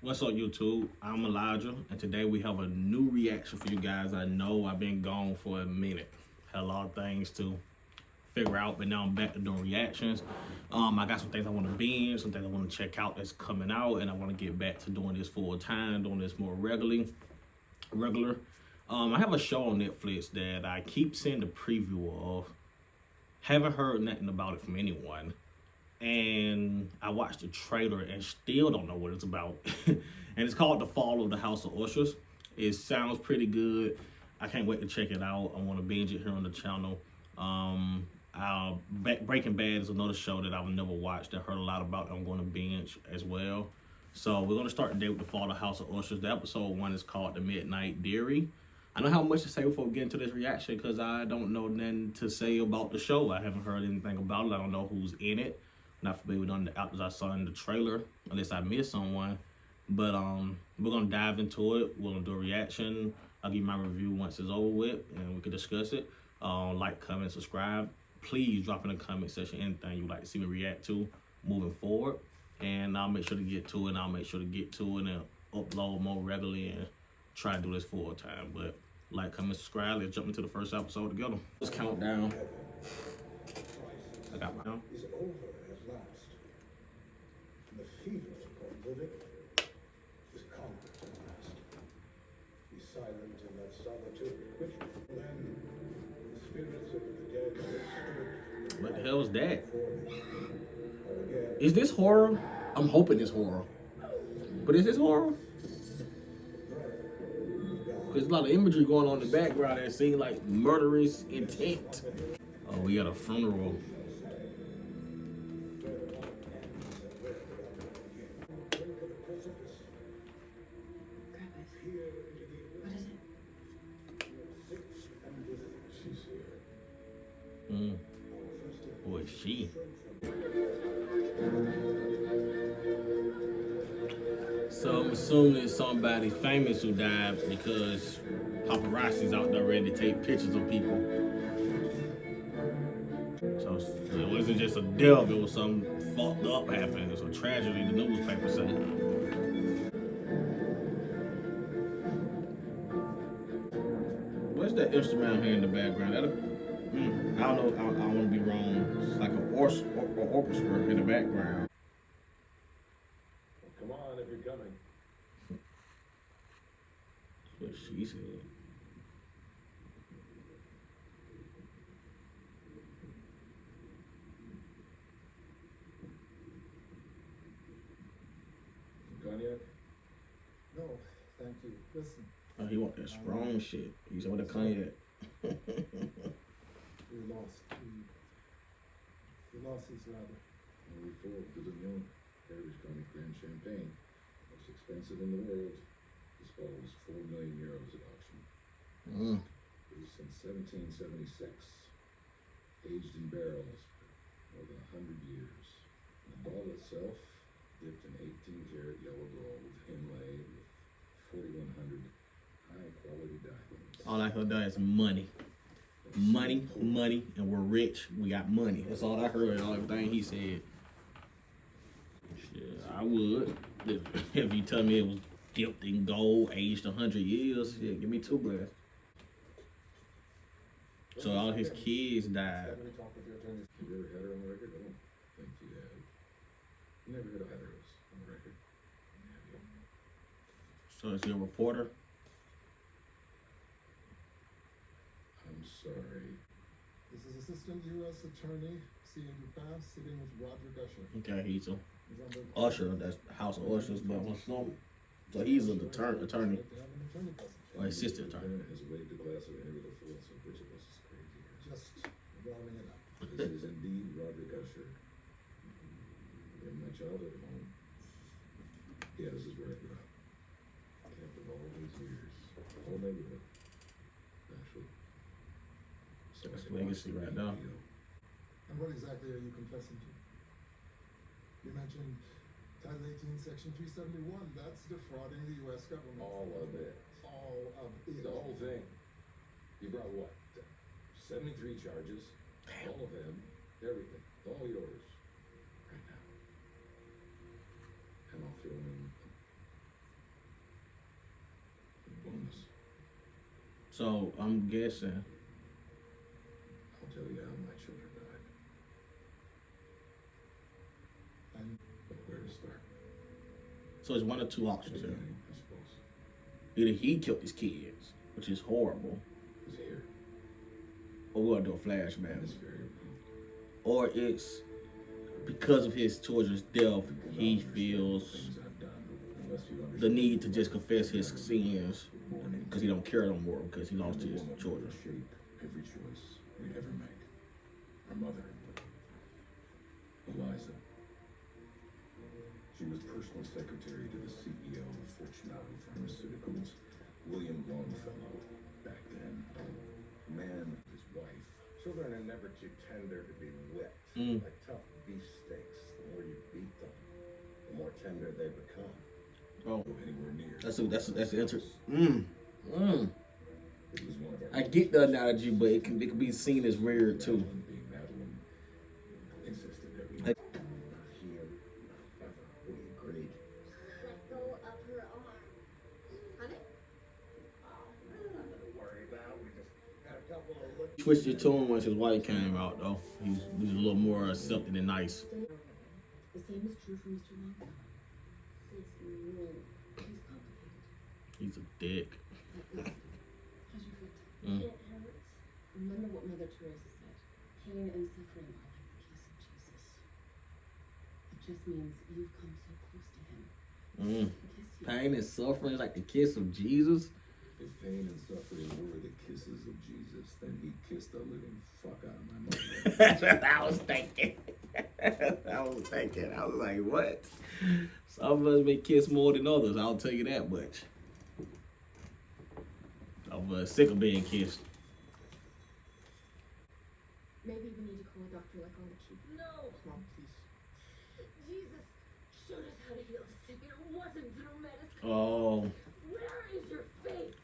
What's up, YouTube? I'm Elijah, and today we have a new reaction for you guys. I know I've been gone for a minute. Had a lot of things to figure out, but now I'm back to doing reactions. I got some things I want to binge, some things I want to check out that's coming out, and I want to get back to doing this full time, doing this more regular. I have a show on Netflix that I keep seeing the preview of. Haven't heard nothing about it from anyone. And I watched the trailer and still don't know what it's about. And it's called The Fall of the House of Usher. It sounds pretty good. I can't wait to check it out. I want to binge it here on the channel. Breaking Bad is another show that I've never watched. I heard a lot about. I'm going to binge as well. So we're going to start the day with The Fall of the House of Usher. The episode 1 is called The Midnight Dreary. I don't have much to say before we get into this reaction because I don't know nothing to say about the show. I haven't heard anything about it. I don't know who's in it. Not familiar with none of the actors I saw in the trailer, unless I missed someone. But we're gonna dive into it. We're gonna do a reaction. I'll give my review once it's over with, and we can discuss it. Like, comment, subscribe. Please drop in the comment section anything you'd like to see me react to moving forward, and I'll make sure to get to it. And upload more regularly and try to do this full time. But like, comment, subscribe. Let's jump into the first episode together. Let's count down. I got my own. The fever called living is conquered at last. Be silent in that solitude, which then the spirits of the dead stood. What the hell is that? Is this horror? I'm hoping it's horror. But is this horror? There's a lot of imagery going on in the background that seems like murderous intent. Oh, we got a funeral. Who is she? So I'm assuming it's somebody famous who died because paparazzi's out there ready to take pictures of people. So it wasn't just a death, it was something fucked up happening. It was a tragedy, the newspaper said. What's that instrument here in the background? I don't know. I want to be wrong. It's like an orchestra in the background. Come on, if you're coming. That's what she said. Cognac? No, thank you. Listen. Oh, he want that strong shit. He's with the cognac. We lost his rather. Only 4 good of known. Heritage Cognac Grand Champagne. Most expensive in the world. This bottle was 4 million euros at auction. Produced since 1776. Aged in barrels for more than 100 years. The bottle itself dipped in 18-karat yellow gold inlaid with 4,100 high-quality diamonds. All I heard is money. Money, and we're rich. We got money. That's all I heard. All everything he said. Shit, I would. If you tell me it was dipped in gold, aged 100 years, yeah, give me 2 glass. So all his kids died. Have you ever had her on the record? I don't think you have. You never heard of Heteros on the record? Have you? So is he a reporter? I'm sorry. This is Assistant U.S. Attorney C. Andrew Pass sitting with Roger Usher. Okay, he's a Usher. That's House of Ushers, but so he's an attorney. Or assistant attorney. Has weighed the glass of any of the fools, so which of us is crazy? Just rounding it up. This is indeed Roger Usher. In my childhood home, he has his record up. After all these years, whole neighborhood, actually. So That's legacy right now. And what exactly are you confessing to? You mentioned Title 18, Section 371. That's defrauding the U.S. government. All of it. All of it. The whole thing. You brought what? 73 charges. All of them. Everything. All yours. Right now. And I'll throw in So I'm guessing. I'll tell you how my children died. But where to start? So it's one of two options here. Beginning, I suppose. Either he killed his kids, which is horrible, Is here. or we're gonna do a flashback. In this very room. Or it's because of his children's death, he feels Things I've done, unless you the understand. need to just confess his sins because he don't care no more because he lost his Woman children. will shape every choice we'd ever make. Our mother, Eliza. She was personal secretary to the CEO of Fortunato Pharmaceuticals, William Longfellow, back then. Man, his wife. Children are never too tender to be whipped. Mm. Like tough beef steaks, the more you beat them, the more tender they become. Oh, Go anywhere near. that's interesting. It was one of our I get the analogy, but it can be seen as weird too. Madeline being Madeline insisted that we Hey. Not here, not ever. We agreed. Let go of her arm. Honey? Nothing to worry about. We just got a couple of look. Switched it to him once his wife came out though. He was a little more accepting and nice. The same is true for Mr. Longfellow. He's mean. He's complicated. He's a dick. How's your foot? Mm. It hurts. Remember what Mother Teresa said. Pain and suffering are like the kiss of Jesus. It just means you've come so close to him. Mm. He kissed you. Pain and suffering is like the kiss of Jesus. If pain and suffering were the kisses of Jesus, then he kissed the living fuck out of my mother. That's what I was thinking. I was like, what? Some of us may kiss more than others, I'll tell you that much. I'm sick of being kissed. Maybe we need to call a doctor like on the key. No. Mom, please. Jesus showed us how to heal the sick. It wasn't through medicine. Oh, Where is your faith?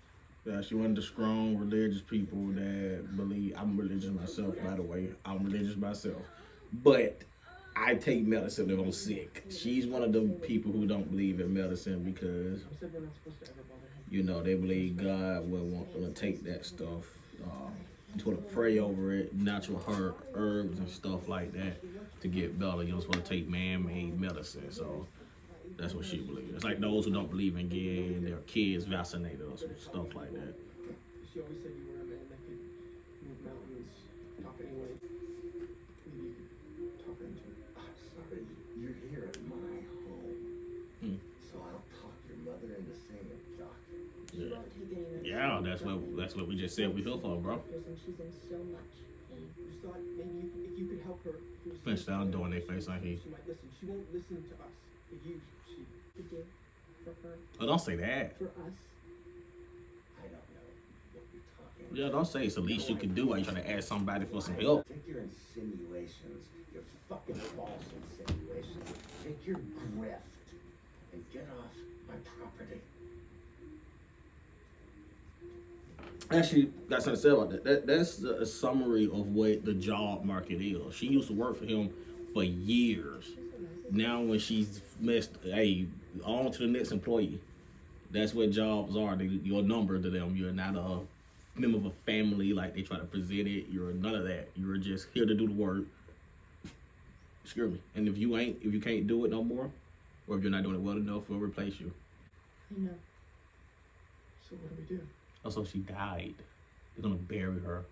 yeah, she one of the strong religious people that believe. I'm religious myself, by the way. I'm religious myself. But I take medicine if I'm sick. She's one of the people who don't believe in medicine because, I said we're not supposed to ever bother him. you know, they believe God will want them to take that stuff. To pray over it, natural herbs and stuff like that to get better. You don't supposed to take man-made medicine. So that's what she believes. It's like those who don't believe in getting their kids vaccinated or some stuff like that. She always said you were a man that could move mountains, talk anyone. Maybe you could talk her into it. I'm sorry, you're here at my home. Hmm. So I'll talk your mother into seeing a doctor. She won't take any medicine. Yeah, that's what we just said we here for, bro. And she's in so much pain. Just thought maybe if you could help her. if you Finish down doing their face like he. She might listen. She won't listen to us. But you, she. To do for her, Oh, don't say that. for us. I don't know what you're talking about. Yeah, don't say it's the least you can do while you trying to ask somebody for some help. Take your insinuations, your fucking false insinuations. Take your grift and get off my property. Actually, got something to say about that. That's a summary of what the job market is. She used to work for him for years. Now when she's missed, hey, on to the next employee. That's what jobs are. You're a number to them. You're not a member of a family like they try to present it. You're none of that. You're just here to do the work. Excuse me. And if you can't do it no more, or if you're not doing it well enough, we'll replace you. I know. So what do we do? Also, she died. They're gonna bury her.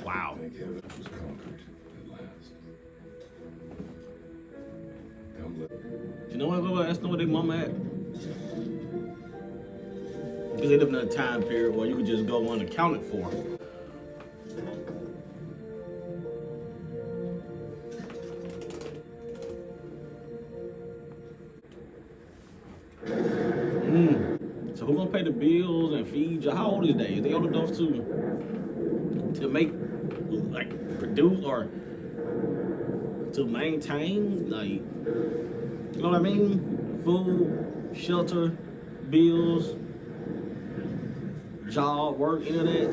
Wow. Thank heaven it was conquered at last. Come let You know what? That's not what their mama at. Because they live in a time period where you could just go unaccounted for. So who gonna pay the bills and feed you? How old is they? Is they old enough to make, like, produce or to maintain, like, you know what I mean? Food, shelter, bills, job, work, any of that?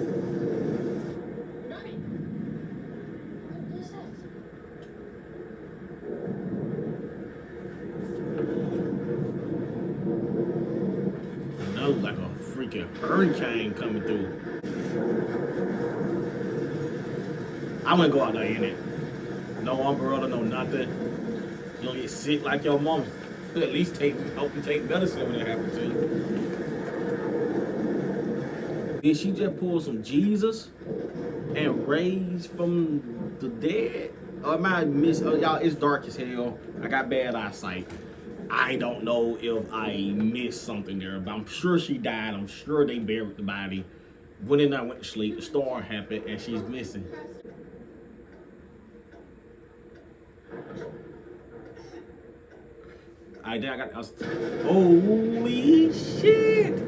Mommy. What is that? That looks like a fucking hurricane coming through. I wouldn't go out there in it. No umbrella, no nothing. You don't get sick like your mama. At least help you take medicine when it happens to you. Did she just pull some Jesus and raise from the dead? Or am I y'all, it's dark as hell. I got bad eyesight. I don't know if I missed something there, but I'm sure she died. I'm sure they buried the body. When and I went to sleep, the storm happened, and she's missing. I was, holy shit!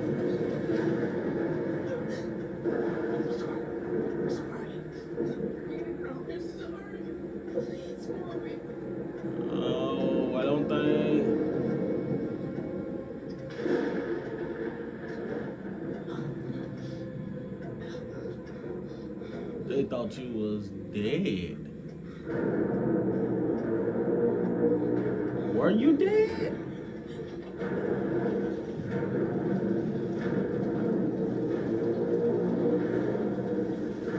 Oh, I don't think. They thought you was dead. Were you dead?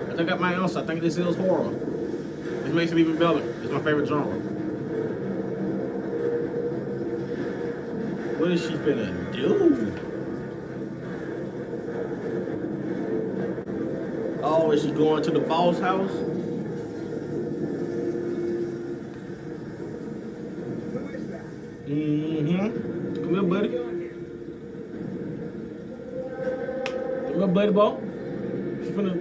I think I got my answer. I think this is horror. This makes it even better. It's my favorite genre. What is she finna do? Oh, is she going to the boss house? Mm-hmm. Come here, buddy. Come here, buddy, ball. She finna...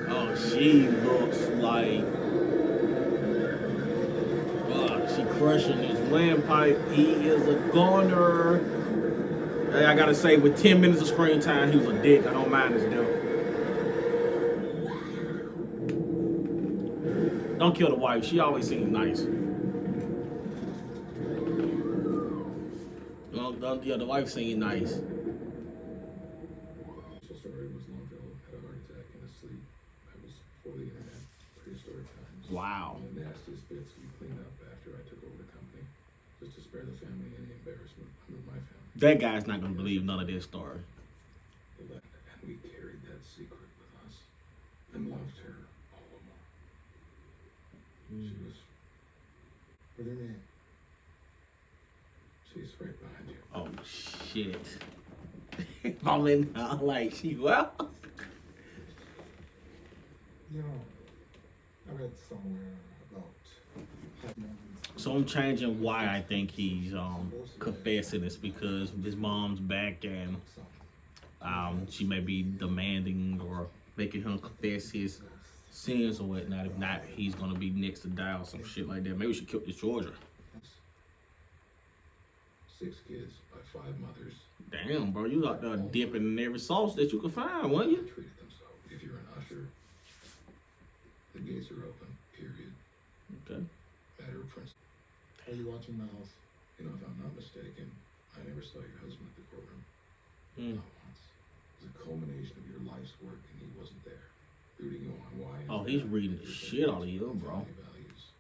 Oh, she looks like... she crushing his windpipe. He is a goner. Hey, I gotta say, with 10 minutes of screen time, he was a dick. I don't mind his death. Don't kill the wife. She always seems nice. Well, yeah, the wife seems nice. The story was Longfellow had a heart attack in his sleep. That was before the internet, prehistoric times. Wow. And the nastiest bits we cleaned up after I took over the company, just to spare the family any embarrassment. My family. That guy's not gonna believe none of this story. And we carried that secret with us and loved her all the more. She was. What do you mean? She's right behind you. Oh shit. I'm in like she well. You know, I read somewhere about So I'm changing why I think he's confessing this, because his mom's back and she may be demanding or making him confess his sins or whatnot. If not, he's gonna be next to die or some shit like that. Maybe we should kill this Georgia. 6 kids by 5 mothers. Damn, bro, you out there dipping in every sauce that you can find, weren't you? Treated them so. If you're an usher, the gates are open. Period. Okay. Matter of principle. Are you watching my house? You know, if I'm not mistaken, I never saw your husband at the courtroom. Mm. Not once. It was a culmination of your life's work, and he wasn't there. Rooting you on why. Oh, he's reading the shit out of you, bro. Values.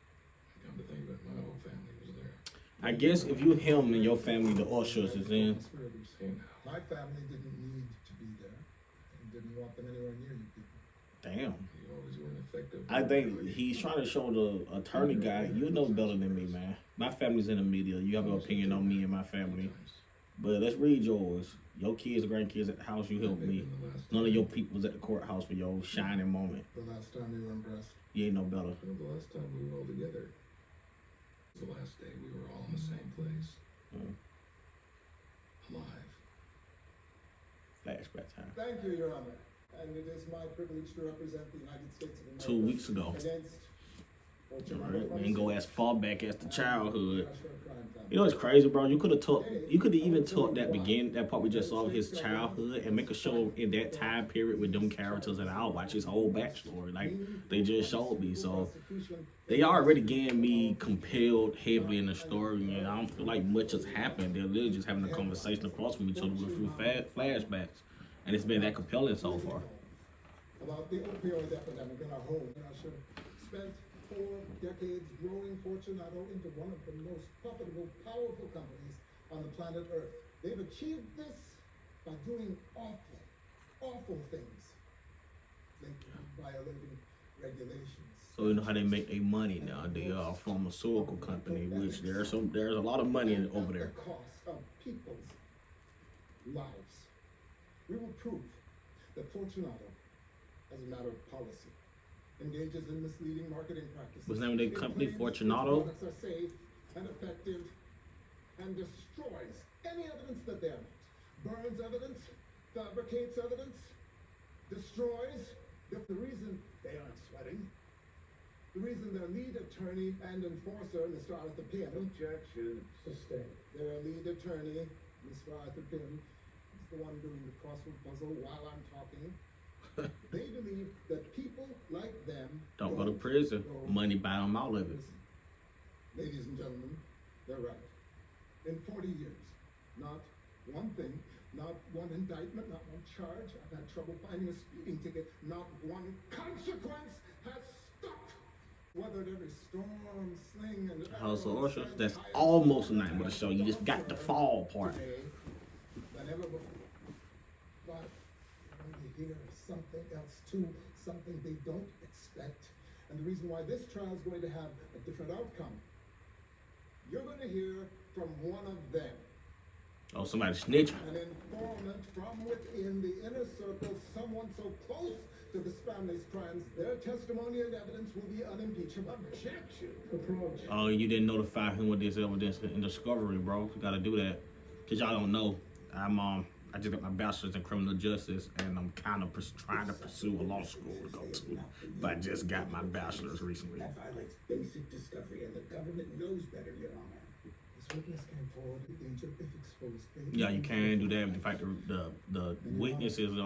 Come to think of it, my whole family was there. I guess if you him and your family, the Ushers is in. Hey, now. My family didn't need to be there and didn't want them anywhere near you people. Damn. You always were ineffective. I think he's trying to show the attorney guy, you know better than me, man. My family's in the media. You have an opinion on me and my family. But let's read yours. Your kids, grandkids at the house, you helped me. None of your people was at the courthouse for your shining moment. The last time you were impressed. You ain't no better. Well, the last time we were all together. The last day we were all in the same place. Alive. Flashback time. Thank you, Your Honor. And it is my privilege to represent the United States of America. 2 weeks ago. Against Alright, we ain't go as far back as the childhood. Usher crime family. You know what's crazy, bro? You could have even took that part we just saw of his childhood and make a show in that time period with them characters, and I'll watch his whole backstory. Like they just showed me. So they already getting me compelled heavily in the story, and I don't feel like much has happened. They're literally just having a conversation across from each other with a few flashbacks. And it's been that compelling so far. About the opioid epidemic in our home. Usher spent 4 decades growing Fortunato into one of the most profitable, powerful companies on the planet Earth. They've achieved this by doing awful things, like violating regulations. So you know how they make their money now. They are a pharmaceutical company, which there's a lot of money over there. At the cost of people's lives. We will prove that Fortunato, as a matter of policy, engages in misleading marketing practices. What's the name of their company? It claims Fortunato? products are safe and effective and destroys any evidence that they are not. Burns evidence, fabricates evidence, destroys. The reason they aren't sweating, the reason their lead attorney and enforcer, Mr. Arthur Pym, Objection. sustained. Their lead attorney, Mr. Arthur Pym, is the one doing the crossword puzzle while I'm talking. They believe that people like them Don't go to prison. go Money buy them all of it. prison. Ladies and gentlemen, they're right. In 40 years, not one thing, not one indictment, not one charge. I've had trouble finding a speeding ticket. Not one consequence has stuck. Weathered every storm, sling, and House of arrow, Usher. sand, That's ice, almost a name of the show. You just got the fall part. today than ever before. But when you hear something else too, something they don't expect, and the reason why this trial is going to have a different outcome, you're going to hear from one of them. Oh, somebody snitching. An informant from within the inner circle, someone so close to this family's crimes, their testimony and evidence will be unimpeachable. Objection. Approach. Oh, you didn't notify him with this evidence in discovery, bro. You gotta do that. Cause y'all don't know. I just got my bachelor's in criminal justice, and I'm kind of trying to pursue a law school to go to. But I just got my bachelor's recently. That violates basic discovery, and the government knows better, Your Honor. This witness came forward with danger if exposed. Yeah, you can do that. In fact, the witnesses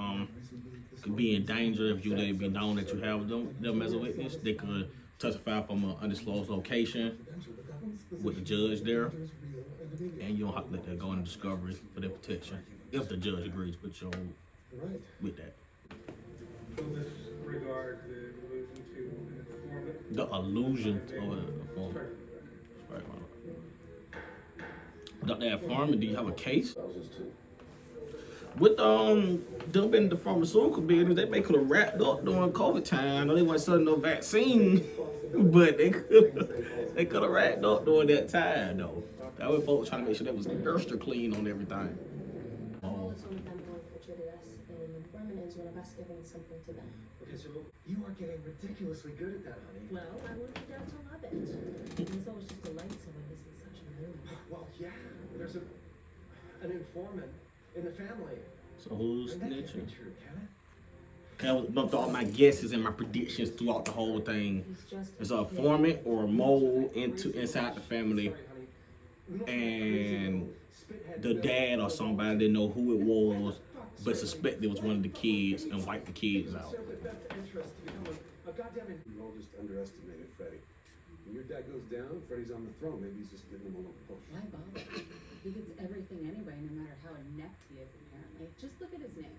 could be in danger if you let it be known that you have them as a witness. They could testify from an undisclosed location with the judge there, and you don't have to let that go into discovery for their protection if the judge agrees with you Right. with that. Will this regard the allusion to an informant? The allusion to a form. Right. Without that informant, do you have a case? Spouses too. With them in the pharmaceutical business, they could have wrapped up during COVID time. I know they weren't selling no vaccine, but they could have wrapped up during that time though. That was folks trying to make sure that was extra clean on everything. All is one of them going for us, and an informant is one of us giving something to them. Okay, so you are getting ridiculously good at that, honey. Well, I want you down to love it. It's always just a light, so it isn't such a mood. Well, yeah, there's an informant in the family. So who's And that can't snitching? be true, can it? Okay, I was bumped all my guesses and my predictions throughout the whole thing. He's just It's a informant or a mole inside the family, Sorry, honey. We don't and spithead the Bill. dad or somebody didn't know who it was, but suspected it was one of the kids and wiped the kids out. Serve the best interest to become a goddamn. You all just underestimated Freddie. When your dad goes down, Freddie's on the throne. Maybe he's just giving him a little push. Why bother? He gets everything anyway, no matter how inept he is, apparently. Just look at his name.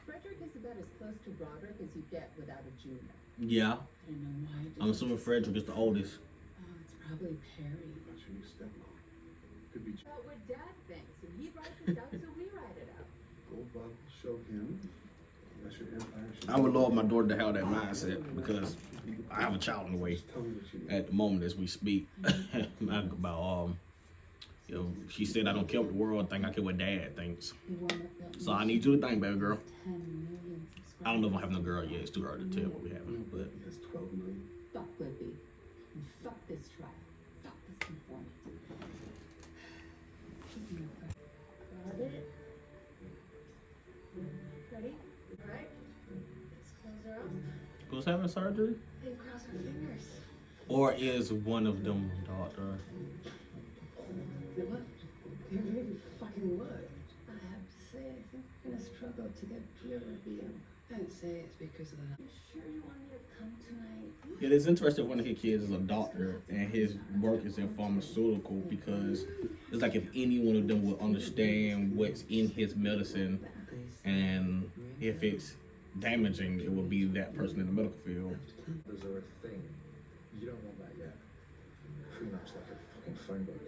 Frederick is about as close to Broderick as you get without a junior. Yeah, I don't know why. I'm assuming Frederick is the oldest. Oh, it's probably Perry. Not your new stepmom. Could be About what Dad thinks, and he writes it out, so we write it out. Gold Bug will show him. Unless your empire should. I would love my daughter to have that mindset because I have a child in the way Just tell me what you need. at the moment as we speak. About she said I don't care what the world think, I care what Dad thinks. He won the So I need you to think, baby girl. 10 million subscribers. I don't know if I'm having a girl yet. It's too early to tell what we having, but He has 12 million. Fuck Libby. And fuck this trial. Fuck this informant. Got it. Ready? Alright. Let's close her up who's having surgery? and cross our fingers. Or is one of them daughter? What? You really fucking would. I have to say, I think we're gonna struggle to get Dreary in. I'd say it's because of that. You sure you want me to come tonight? It is interesting one of his kids is a doctor and his work is in pharmaceutical because it's like if any one of them would understand what's in his medicine and if it's damaging, it would be that person in the medical field. Numbers are a thing. You don't want that yet. Prenup's like a fucking phone book.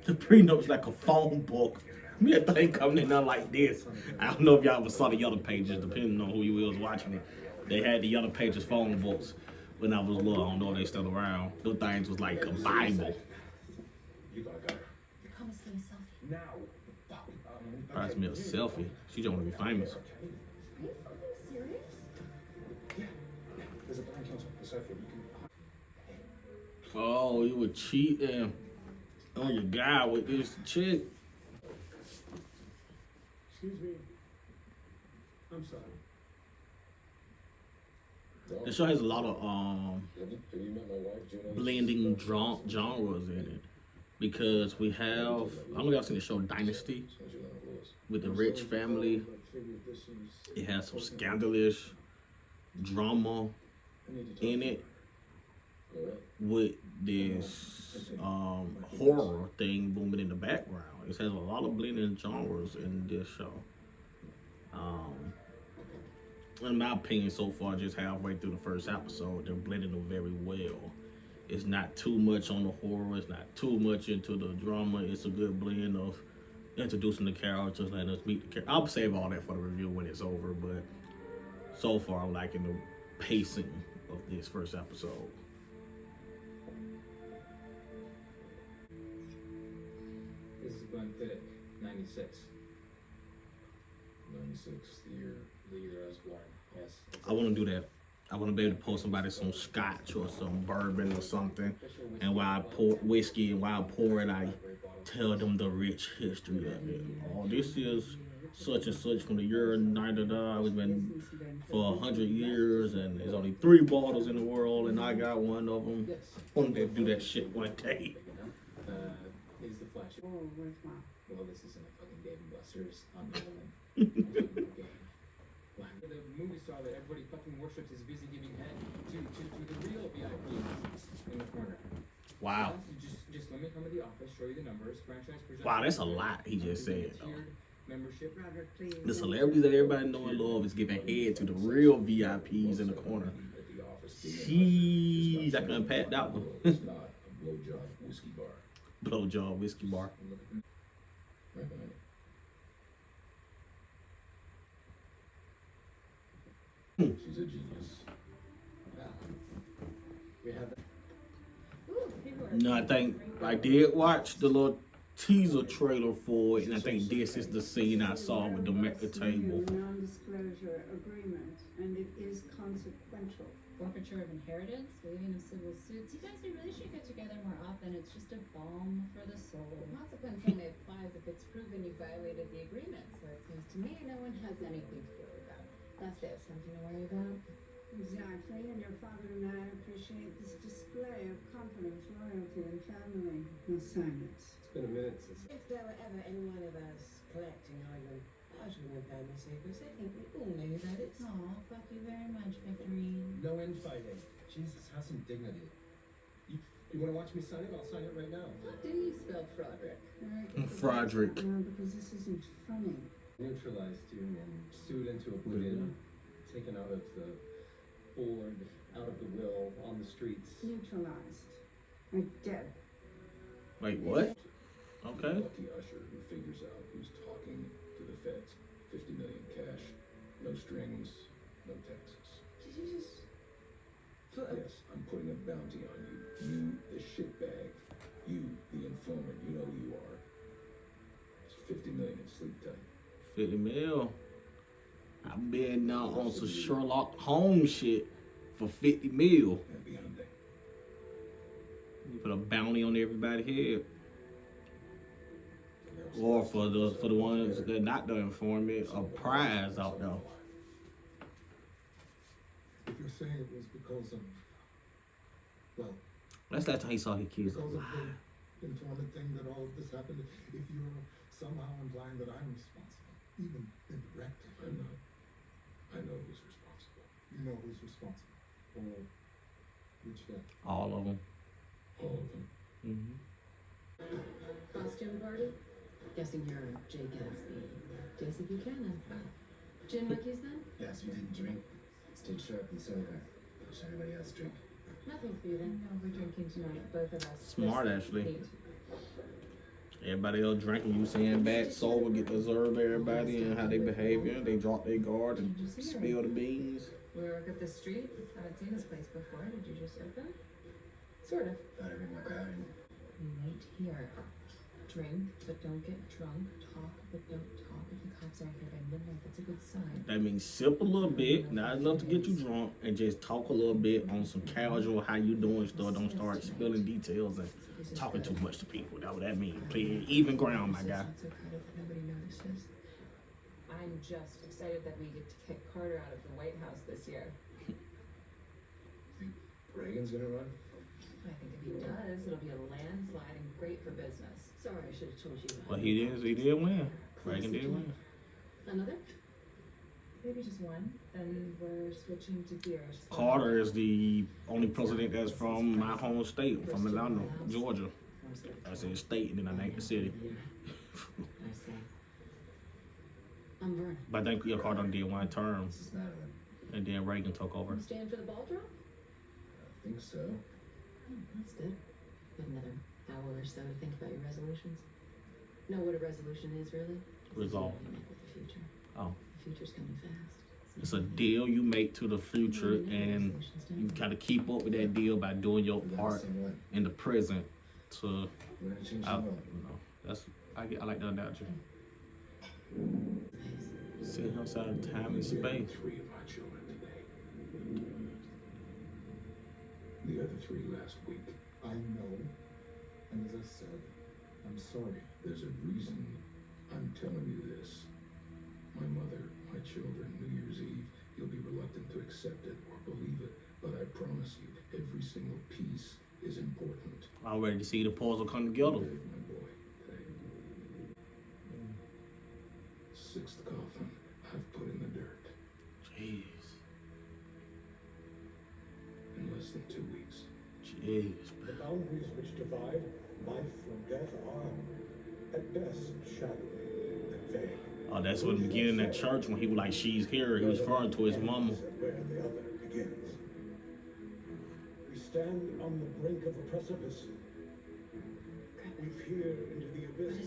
The prenup's like a phone book. Me a thing coming in there like this. I don't know if y'all ever saw the Yellow Pages, depending on who you was watching it. They had the Yellow Pages phone books when I was little. I don't know if they still around. Those things was like a Bible. You gotta go. Promise me a selfie. Now. Fuck. Promise me a selfie. She just want to be famous. Are you fucking serious? There's a blank on the sofa. You can. Oh, you were cheating on your guy with this chick. Excuse me. I'm sorry. The show has a lot of Have you met my wife, Juno? blending genres in it because we have, I don't know if y'all seen the show Dynasty with the rich family. It has some scandalous drama in it with this horror thing booming in the background. It has a lot of blending genres in this show. In my opinion, so far, just halfway through the first episode, they're blending them very well. It's not too much on the horror. It's not too much into the drama. It's a good blend of introducing the characters, letting us meet the characters. I'll save all that for the review when it's over, but so far, I'm liking the pacing of this first episode. This is Glenn Fiddick, 96. 96, The year I was born, yes. I want to do that. I want to be able to pour somebody some scotch or some bourbon or something, and while I pour whiskey and while I pour it, I tell them the rich history of it. Oh, this is such and such from the year da-da-da. It's been for 100 years, and there's only 3 bottles in the world, and I got one of them. I want to do that shit one day. Is the Flash. Oh, worthwhile. Well, this isn't a fucking Dave and Buster's on the The movie star that everybody fucking worships is busy giving head to the real VIPs in the corner. Wow. Just let me come to the office, show you the numbers, franchise presenter. Wow, that's a lot he just said. Tiered membership. Roderick, please. The celebrities that everybody know and love is giving head to the real VIPs in the corner. Jeez, I can unpack that one. It's not a blowjob whiskey bar. Blowjob whiskey bar. Right behind it. She's a genius. We have No, I think I did watch the little teaser trailer for it, and I think this is the scene I saw with them at the table. Non-disclosure agreement, and it is consequential. Forfeiture of inheritance, waiving of civil suits. You guys really should get together more often. It's just a balm for the soul. The consequence only applies if it's proven you violated the agreement, so it seems to me no one has anything to worry about. That's it, something to worry about. Exactly, and your father and I appreciate this display of confidence, loyalty, and family. No silence. It's been a minute since. If there were ever any one of us collecting Ireland and family secrets, I think we all knew that it's. Oh, fuck you very much, Victory. No infighting. Jesus, have some dignity. You want to watch me sign it? I'll sign it right now. How do you spell Froderick? Froderick. No, because this isn't funny. Neutralized you and sued into oblivion, taken out of the board, out of the will, on the streets. Neutralized. Like dead. Wait, what? Okay. Lucky Usher who figures out who's talking to the feds. 50 million cash, no strings, no taxes. Did you just. Yes, I'm putting a bounty on you. You, the shitbag. You, the informant. You know who you are. It's 50 million in sleep time. 50 mil. I've been on some Sherlock Holmes shit for 50 mil. Happy hunting. You put a bounty on everybody's head. Or for the ones that not the informant, a prize out there. If you're saying it was because of, well, That's last time he saw his kids because of alive. the informant thing that all of this happened, if you're somehow implying that I'm responsible, even indirectly. I'm not. I know who's responsible. You know who's responsible. Or which guy? All of them. All of them. Mm-hmm. Costume party? Guessing you're Jay Gatsby. Jason Buchanan. Gin Rickies then? Yes, we didn't drink. Stayed sharp and sober. Wish everybody else drink. Nothing for you then. No, we're drinking tonight, both of us. Smart, Listen, Ashley. Pete, Everybody else drinking, you saying back sober, get to observe everybody and how they behavior. They drop their guard and spill the beans. we work up the street. Haven't seen this place before. Did you just open? Sort of. Thought I'd be more crowded. You wait here. Drink, but don't get drunk. Talk, but don't talk. If the cops aren't here by midnight, that's a good sign. That means sip a little bit, not enough to get you drunk, and just talk a little bit on some casual how you doing stuff. Don't start spilling details and talking too much to people. That's what that means. Play even ground, my guy. Not so crowded that nobody notices. I'm just excited that we get to kick Carter out of the White House this year. Think Reagan's gonna run? I think if he does, it'll be a landslide and great for business. Sorry, I should have told you. Well, he did win. Reagan did win. Another? Maybe just one. Then we're switching to beers. Carter is the only president that's from my home state, from Atlanta, Georgia. I said state, and then I named the city. I see. I'm Vernon. But I think Carter did one term, This is not and then Reagan took over. You staying for the ball drop? I think so. Oh, that's good. You have another hour or so to think about your resolutions. Know what a resolution is, really? Resolve. You make with the future. Oh. The future's coming fast. It's a deal you make to the future, and you gotta keep up with that deal by doing your part in the present. To, We're gonna change I, some you up. know, that's I like the analogy. Sitting outside of time and space. 3 of my children today. The other 3 last week. I know, and as I said, I'm sorry. There's a reason I'm telling you this. My mother, my children, New Year's Eve, you'll be reluctant to accept it or believe it, but I promise you, every single piece is important. I'm ready to see the puzzle come together. Buried my boy today. 6th coffin I've put in the dirt. Jeez. In less than 2 weeks. Jeez. The boundaries which divide life from death are, at best, shadowy and vague. Oh, that's what the beginning at church when he was like, "She's here." He was referring to his mama. Where the other begins. We stand on the brink of a precipice. We peer into the abyss.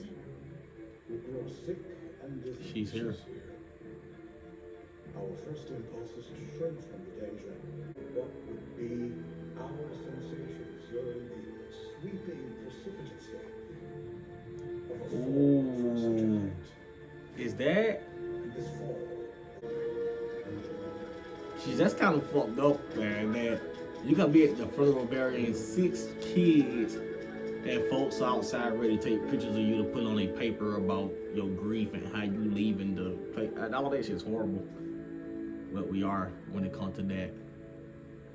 We grow sick and diseased. She's here. Our first impulse is to shrink from the danger. What would be our sensations during the sweeping precipitancy of a fall from such a height? Is that? This fall. She's that's kind of fucked up, man. That you gotta be at the funeral burying 6 kids, and folks outside ready to take pictures of you to put on a paper about your grief and how you leaving the place. All that shit's horrible. But we are when it comes to that.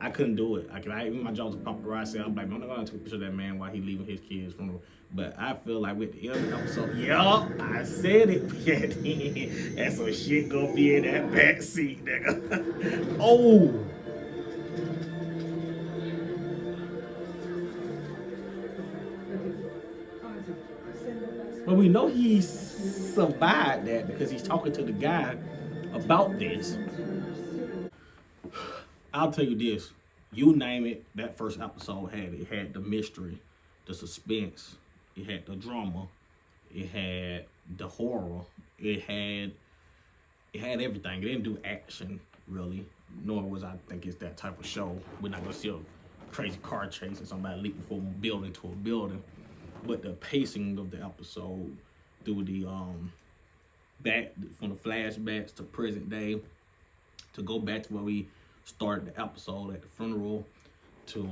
I couldn't do it. Even my job was a paparazzi. I'm like, I'm not gonna take a picture of that man while he leaving his kids' funeral. But I feel like with the other episode, yup, I said it. That's some shit gonna be in that back seat, nigga. Oh. But we know he survived that because he's talking to the guy about this. I'll tell you this. You name it, that first episode had it. It had the mystery, the suspense, it had the drama, it had the horror, it had everything. It didn't do action really, nor was I think it's that type of show. We're not gonna see a crazy car chase and somebody leaping from a building to a building. But the pacing of the episode through the back from the flashbacks to present day, to go back to where we started the episode at the funeral, to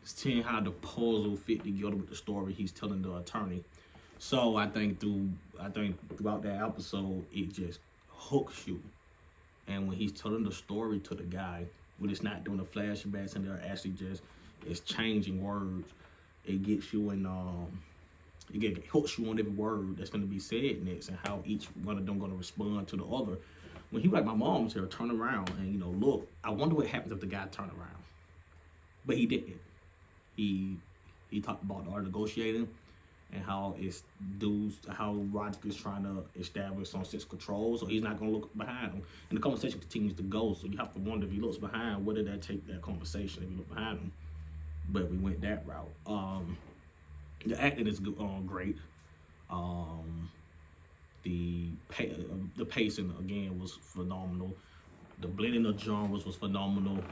seeing how the puzzle fit together with the story he's telling the attorney. So I think throughout that episode it just hooks you. And when he's telling the story to the guy, when it's not doing the flashbacks and they're actually just it's changing words, it gets you in it hooks you on every word that's going to be said next and how each one of them going to respond to the other. When he was like, my mom's here, turn around and look. I wonder what happens if the guy turned around, but he didn't. He talked about the art of negotiating, and how how Roger is trying to establish some sense of control, so he's not gonna look behind him. And the conversation continues to go, so you have to wonder if he looks behind, where did that take that conversation if you look behind him? But we went that route. The acting is great. The pacing again was phenomenal. The blending of genres was phenomenal.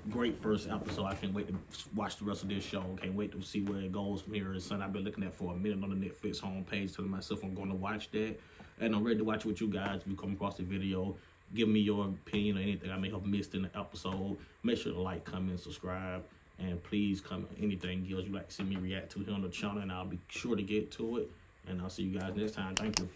Great first episode. I can't wait to watch the rest of this show. Can't wait to see where it goes from here. It's something I've been looking at for a minute on the Netflix homepage, telling myself I'm going to watch that. And I'm ready to watch it with you guys. If you come across the video, give me your opinion or anything I may have missed in the episode. Make sure to like, comment, subscribe. And please comment anything else you'd like to see me react to here on the channel, and I'll be sure to get to it. And I'll see you guys next time. Thank you.